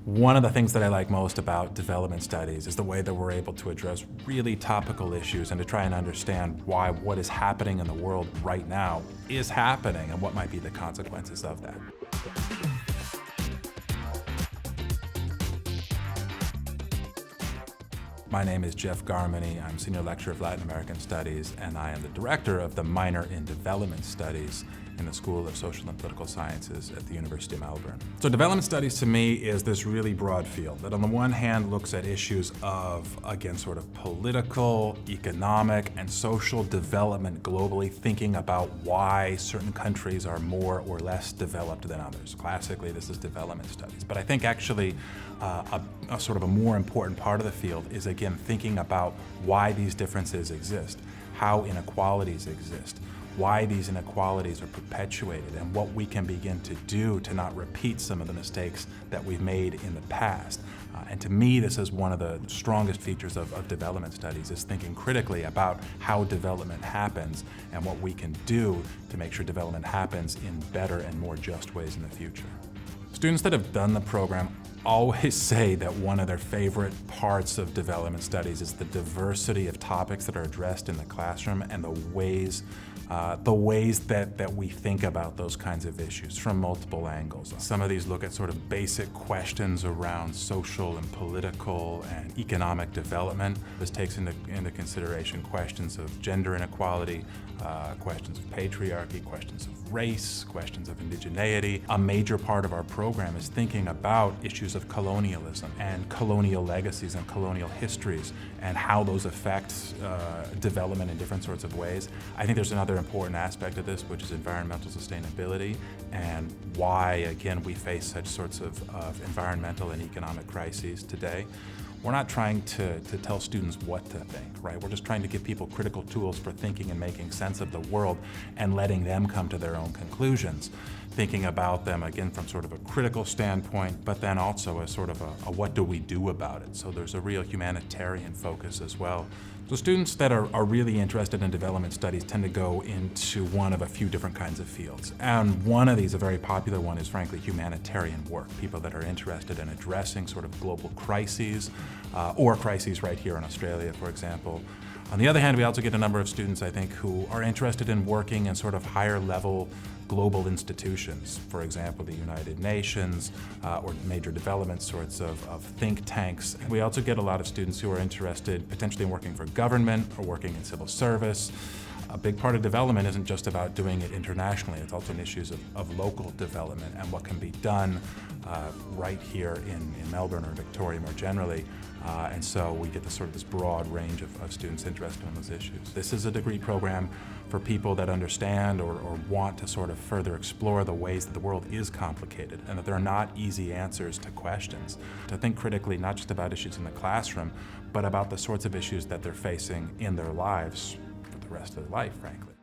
One of the things that I like most about development studies is the way that we're able to address really topical issues and to try and understand why what is happening in the world right now is happening and what might be the consequences of that. My name is Jeff Garmany. I'm Senior Lecturer of Latin American Studies, and I am the Director of the Minor in Development Studies in the School of Social and Political Sciences at the University of Melbourne. So development studies to me is this really broad field that on the one hand looks at issues of, again, sort of political, economic, and social development globally, thinking about why certain countries are more or less developed than others. Classically, this is development studies. But I think actually a sort of a more important part of the field is, again, thinking about why these differences exist, how inequalities exist, why these inequalities are perpetuated, and what we can begin to do to not repeat some of the mistakes that we've made in the past. And to me, this is one of the strongest features of development studies, is thinking critically about how development happens and what we can do to make sure development happens in better and more just ways in the future. Students that have done the program always say that one of their favorite parts of development studies is the diversity of topics that are addressed in the classroom and the ways that we think about those kinds of issues from multiple angles. Some of these look at sort of basic questions around social and political and economic development. This takes into consideration questions of gender inequality, questions of patriarchy, questions of race, questions of indigeneity. A major part of our program is thinking about issues of colonialism and colonial legacies and colonial histories and how those affect development in different sorts of ways. I think there's another important aspect of this, which is environmental sustainability and why, again, we face such sorts of environmental and economic crises today. We're not trying to tell students what to think, right? We're just trying to give people critical tools for thinking and making sense of the world and letting them come to their own conclusions, thinking about them, again, from sort of a critical standpoint, but then also a sort of a what do we do about it? So there's a real humanitarian focus as well. So students that are really interested in development studies tend to go into one of a few different kinds of fields. And one of these, a very popular one, is frankly humanitarian work. People that are interested in addressing sort of global crises or crises right here in Australia, for example. On the other hand, we also get a number of students, I think, who are interested in working in sort of higher level global institutions, for example, the United Nations or major development sorts of think tanks. We also get a lot of students who are interested potentially in working for government or working in civil service. A big part of development isn't just about doing it internationally, it's also in issues of local development and what can be done right here in Melbourne or Victoria more generally. And so we get this broad range of students interested in those issues. This is a degree program for people that understand or want to sort of further explore the ways that the world is complicated and that there are not easy answers to questions. To think critically not just about issues in the classroom, but about the sorts of issues that they're facing in their lives for the rest of their life, frankly.